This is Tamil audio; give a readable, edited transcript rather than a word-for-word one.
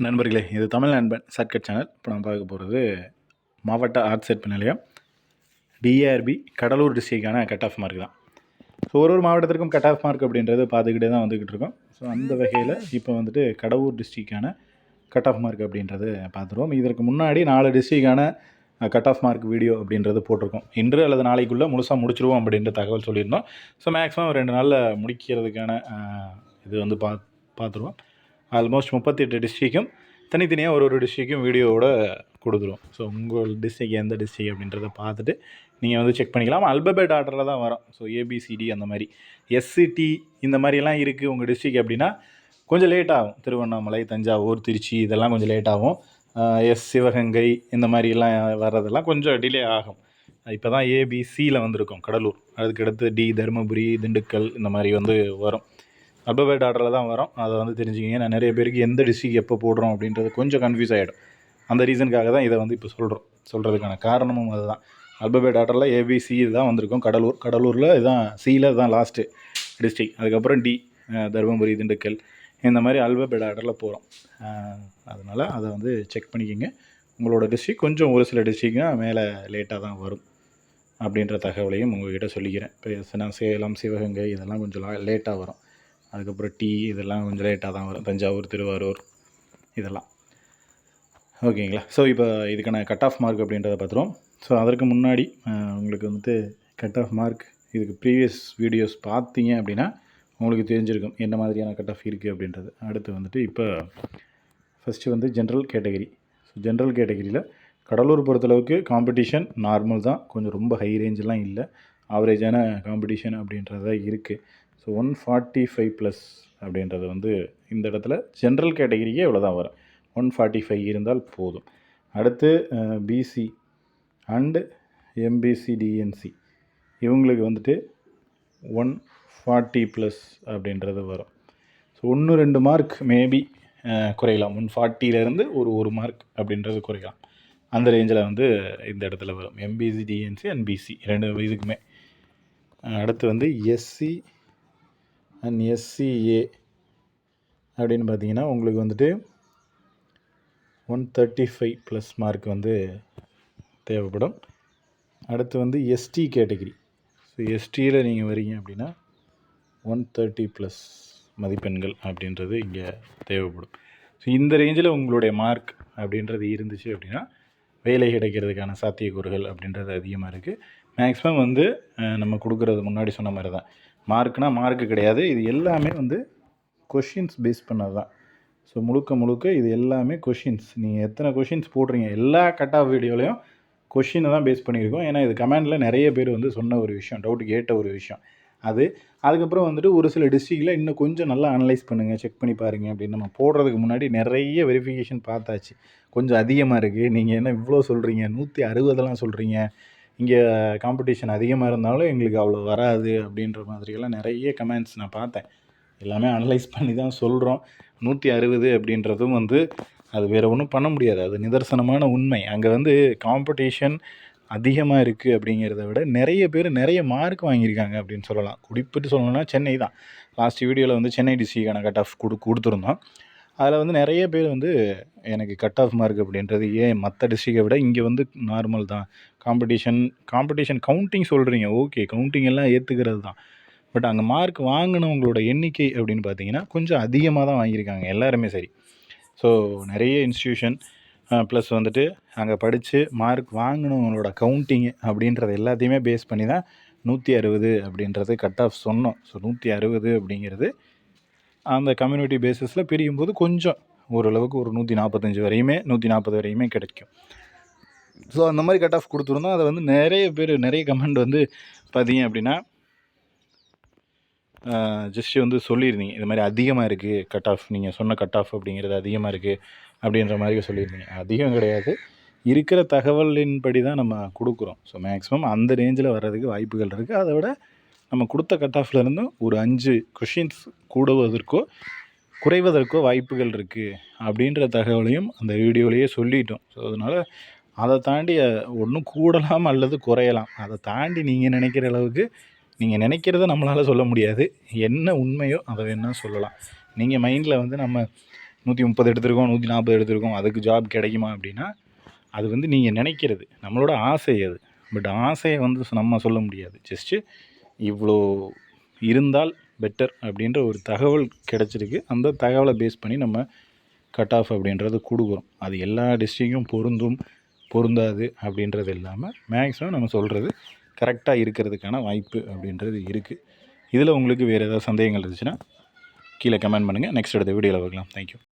நண்பர்களே, இது தமிழ் நண்பன் ஷார்ட்கட் சேனல். இப்போ நம்ம பார்க்க போகிறது மாவட்ட ஆர்ட்ஸ் சேர்ப்பு நிலையம் டிஆர்பி கடலூர் டிஸ்ட்ரிக்டான கட் ஆஃப் மார்க் தான். ஸோ ஒரு மாவட்டத்திற்கும் கட் ஆஃப் மார்க் அப்படின்றது பார்த்துக்கிட்டே தான் வந்துக்கிட்டு இருக்கோம். ஸோ அந்த வகையில் இப்போ வந்துட்டு கடலூர் டிஸ்ட்ரிக்டான கட் ஆஃப் மார்க் அப்படின்றது பார்த்துருவோம். இதற்கு முன்னாடி 4 டிஸ்ட்ரிக்டான கட் ஆஃப் மார்க் வீடியோ அப்படின்றது போட்டிருக்கோம். இன்று அல்லது நாளைக்குள்ளே முழுசாக முடிச்சிருவோம் அப்படின்ற தகவல் சொல்லியிருந்தோம். ஸோ மேக்ஸிமம் 2 நாளில் முடிக்கிறதுக்கான இது வந்து பார்த்துருவோம். ஆல்மோஸ்ட் 38 டிஸ்ட்ரிக்கும் தனித்தனியாக ஒரு டிஸ்ட்ரிக்கும் வீடியோவோட கொடுத்துருவோம். ஸோ உங்கள் டிஸ்ட்ரிக் எந்த டிஸ்ட்ரிக் அப்படின்றத பார்த்துட்டு நீங்கள் வந்து செக் பண்ணிக்கலாம். அல்பபெட் ஆர்டரில் தான் வரும். ஸோ ஏபிசிடி அந்த மாதிரி எஸ்சிடி இந்த மாதிரிலாம் இருக்குது உங்கள் டிஸ்ட்ரிக் அப்படின்னா கொஞ்சம் லேட் ஆகும். திருவண்ணாமலை, தஞ்சாவூர், திருச்சி இதெல்லாம் கொஞ்சம் லேட் ஆகும். சிவகங்கை இந்த மாதிரிலாம் வர்றதெல்லாம் கொஞ்சம் டிலே ஆகும். இப்போ தான் ஏபிசியில் வந்திருக்கோம் கடலூர். அதுக்கடுத்து டி தருமபுரி, திண்டுக்கல் இந்த மாதிரி வந்து வரும். அல்பபெட் ஆர்டரில் தான் வரும். அதை வந்து தெரிஞ்சுக்கிங்க. நான் நிறைய பேருக்கு எந்த டிஸ்ட்ரிக் எப்போ போடுறோம் அப்படின்றது கொஞ்சம் கன்ஃபியூஸ் ஆகிடும். அந்த ரீசனுக்காக தான் இதை வந்து இப்போ சொல்கிறதுக்கான காரணமும் அதுதான். அல்பபெட் ஆர்டரில் ஏபிசி தான் வந்திருக்கும் கடலூரில் இதுதான் சியில் தான் லாஸ்ட்டு டிஸ்ட்ரிக். அதுக்கப்புறம் டி தருமபுரி, திண்டுக்கல் இந்த மாதிரி அல்பபெட் ஆர்டரில் போகிறோம். அதனால் அதை வந்து செக் பண்ணிக்கோங்க. உங்களோட டிஸ்ட்ரிக் கொஞ்சம் ஒரு சில டிஸ்ட்ரிக்னால் மேலே லேட்டாக தான் வரும் அப்படின்ற தகவலையும் உங்கள்கிட்ட சொல்லிக்கிறேன். இப்போ சேலம், சிவகங்கை இதெல்லாம் கொஞ்சம் லேட்டாக வரும். அதுக்கப்புறம் டி இதெல்லாம் கொஞ்சம் லேட்டாக தான் வரும். தஞ்சாவூர், திருவாரூர் இதெல்லாம் ஓகேங்களா. ஸோ இப்போ இதுக்கான கட் ஆஃப் மார்க் அப்படின்றத பார்த்துருவோம். ஸோ அதற்கு முன்னாடி உங்களுக்கு வந்துட்டு கட் ஆஃப் மார்க் இதுக்கு ப்ரீவியஸ் வீடியோஸ் பார்த்தீங்க அப்படின்னா உங்களுக்கு தெரிஞ்சிருக்கும் என்ன மாதிரியான கட் ஆஃப் இருக்குது அப்படின்றது. அடுத்து வந்துட்டு இப்போ ஃபஸ்ட்டு வந்து ஜென்ரல் கேட்டகரி. ஸோ ஜென்ரல் கேட்டகரியில் கடலூர் பொறுத்தளவுக்கு காம்படிஷன் நார்மல் தான். கொஞ்சம் ரொம்ப ஹை ரேஞ்செலாம் இல்லை, ஆவரேஜான காம்படிஷன் அப்படின்றது தான் இருக்குது. ஸோ 145+ அப்படின்றது வந்து இந்த இடத்துல ஜென்ரல் கேட்டகரியே இவ்வளோ தான் வரும். 145 இருந்தால் போதும். அடுத்து பிசி அண்டு எம்பிசி, டிஎன்சி இவங்களுக்கு வந்துட்டு 140+ அப்படின்றது வரும். ஸோ 1-2 மார்க் மேபி குறையலாம். 140லேருந்து ஒரு மார்க் அப்படின்றது குறையலாம். அந்த ரேஞ்சில் வந்து இந்த இடத்துல வரும். எம்பிசி, டிஎன்சி அண்ட் பிசி 2 இதுக்குமே. அடுத்து வந்து எஸ்சி அண்ட் எஸ்சிஏ அப்படின்னு பார்த்தீங்கன்னா உங்களுக்கு வந்துட்டு 135+ மார்க் வந்து தேவைப்படும். அடுத்து வந்து எஸ்டி கேட்டகிரி. ஸோ எஸ்டியில் நீங்கள் வரீங்க அப்படின்னா 130+ மதிப்பெண்கள் அப்படின்றது இங்கே தேவைப்படும். ஸோ இந்த ரேஞ்சில் உங்களுடைய மார்க் அப்படின்றது இருந்துச்சு அப்படின்னா வேலை கிடைக்கிறதுக்கான சாத்தியக்கூறுகள் அப்படின்றது அதிகமாக இருக்குது. மேக்ஸிமம் வந்து நம்ம கொடுக்குறது முன்னாடி சொன்ன மாதிரி தான். மார்க்னால் மார்க்கு கிடையாது. இது எல்லாமே வந்து கொஷின்ஸ் பேஸ் பண்ணது தான். ஸோ முழுக்க இது எல்லாமே கொஷின்ஸ். நீங்கள் எத்தனை கொஷின்ஸ் போடுறீங்க எல்லா கட் ஆஃப் வீடியோலையும் கொஷினை தான் பேஸ் பண்ணியிருக்கோம். ஏன்னா இது கமெண்டில் நிறைய பேர் வந்து சொன்ன ஒரு விஷயம், டவுட் கேட்ட ஒரு விஷயம் அதுக்கப்புறம் வந்துட்டு ஒரு சில டிஸ்ட்ரிக்டில் இன்னும் கொஞ்சம் நல்லா அனலைஸ் பண்ணுங்கள், செக் பண்ணி பாருங்கள் அப்படின்னு நம்ம போடுறதுக்கு முன்னாடி நிறைய வெரிஃபிகேஷன் பார்த்தாச்சு. கொஞ்சம் அதிகமாக இருக்குது, நீங்கள் என்ன இவ்வளோ சொல்கிறீங்க, 160 சொல்கிறீங்க, இங்கே காம்படிஷன் அதிகமாக இருந்தாலும் எங்களுக்கு அவ்வளோ வராது அப்படின்ற மாதிரியெல்லாம் நிறைய கமெண்ட்ஸ் நான் பார்த்தேன். எல்லாமே அனலைஸ் பண்ணி தான் சொல்கிறோம். 160 அப்படின்றதும் வந்து அது வேறு ஒன்றும் பண்ண முடியாது. அது நிதர்சனமான உண்மை. அங்கே வந்து காம்படிஷன் அதிகமாக இருக்குது அப்படிங்கிறத விட நிறைய பேர் நிறைய மார்க் வாங்கியிருக்காங்க அப்படின்னு சொல்லலாம். குறிப்பிட்டு சொல்லணும்னா சென்னை தான். லாஸ்ட் வீடியோவில் வந்து சென்னை டிஸ்ட்ரிக்டான கட் ஆஃப் கொடுத்துருந்தோம். அதில் வந்து நிறைய பேர் வந்து எனக்கு கட் ஆஃப் மார்க் அப்படின்றது ஏன் மற்ற டிஸ்ட்ரிக்டை விட இங்கே வந்து நார்மல் தான், காம்படிஷன் கவுண்டிங் சொல்கிறீங்க, ஓகே கவுண்டிங் எல்லாம் ஏற்றுக்கிறது தான். பட் அங்கே மார்க் வாங்கினவங்களோட எண்ணிக்கை அப்படின்னு பார்த்தீங்கன்னா கொஞ்சம் அதிகமாக தான் வாங்கியிருக்காங்க எல்லாருமே. சரி, ஸோ நிறைய இன்ஸ்டியூஷன் ப்ளஸ் வந்துட்டு அங்கே படித்து மார்க் வாங்கினவங்களோட கவுண்டிங்கு அப்படின்றது எல்லாத்தையுமே பேஸ் பண்ணி தான் 160 அப்படின்றது கட் ஆஃப் சொன்னோம். ஸோ 160 அப்படிங்கிறது அந்த கம்யூனிட்டி பேஸிஸில் பிரியும் போது கொஞ்சம் ஓரளவுக்கு ஒரு 145 வரையுமே 140 வரையுமே கிடைக்கும். ஸோ அந்த மாதிரி கட் ஆஃப் கொடுத்துருந்தோம். அதை வந்து நிறைய பேர் நிறைய கமெண்ட் வந்து பார்த்தீங்க அப்படின்னா ஜஸ்ட்டு வந்து சொல்லியிருந்தீங்க, இது மாதிரி அதிகமாக இருக்குது கட் ஆஃப், நீங்கள் சொன்ன கட் ஆஃப் அப்படிங்கிறது அதிகமாக இருக்குது அப்படின்ற மாதிரி சொல்லியிருந்தீங்க. அதிகம் கிடையாது, இருக்கிற தகவலின்படி தான் நம்ம கொடுக்குறோம். ஸோ மேக்ஸிமம் அந்த ரேஞ்சில் வர்றதுக்கு வாய்ப்புகள் இருக்குது. அதை விட நம்ம கொடுத்த கட் ஆஃப்லேருந்து ஒரு 5 கொஷின்ஸ் கூடுவதற்கோ குறைவதற்கோ வாய்ப்புகள் இருக்குது அப்படின்ற தகவலையும் அந்த வீடியோலேயே சொல்லிட்டோம். ஸோ அதனால் அதை தாண்டி ஒன்றும் கூடலாம் அல்லது குறையலாம். அதை தாண்டி நீங்கள் நினைக்கிற அளவுக்கு நீங்கள் நினைக்கிறத நம்மளால் சொல்ல முடியாது. என்ன உண்மையோ அதை வேணால் சொல்லலாம். நீங்கள் மைண்டில் வந்து நம்ம 130 எடுத்திருக்கோம், 140 எடுத்திருக்கோம், அதுக்கு ஜாப் கிடைக்குமா அப்படின்னா, அது வந்து நீங்கள் நினைக்கிறது, நம்மளோட ஆசை அது. பட் ஆசையை வந்து நம்ம சொல்ல முடியாது. ஜஸ்ட்டு இவ்வளோ இருந்தால் பெட்டர் அப்படின்ற ஒரு தகவல் கிடச்சிருக்கு. அந்த தகவலை பேஸ் பண்ணி நம்ம கட் ஆஃப் அப்படின்றது கொடுக்குறோம். அது எல்லா டிஸ்ட்ரிக்கும் பொருந்தாது அப்படின்றது இல்லாமல் மேக்ஸிமம் நம்ம சொல்கிறது கரெக்டாக இருக்கிறதுக்கான வாய்ப்பு அப்படின்றது இருக்குது. இதில் உங்களுக்கு வேறு ஏதாவது சந்தேகங்கள் இருந்துச்சுன்னா கீழே கமெண்ட் பண்ணுங்கள். நெக்ஸ்ட் அடுத்த வீடியோவில் பார்க்கலாம். தேங்க்யூ.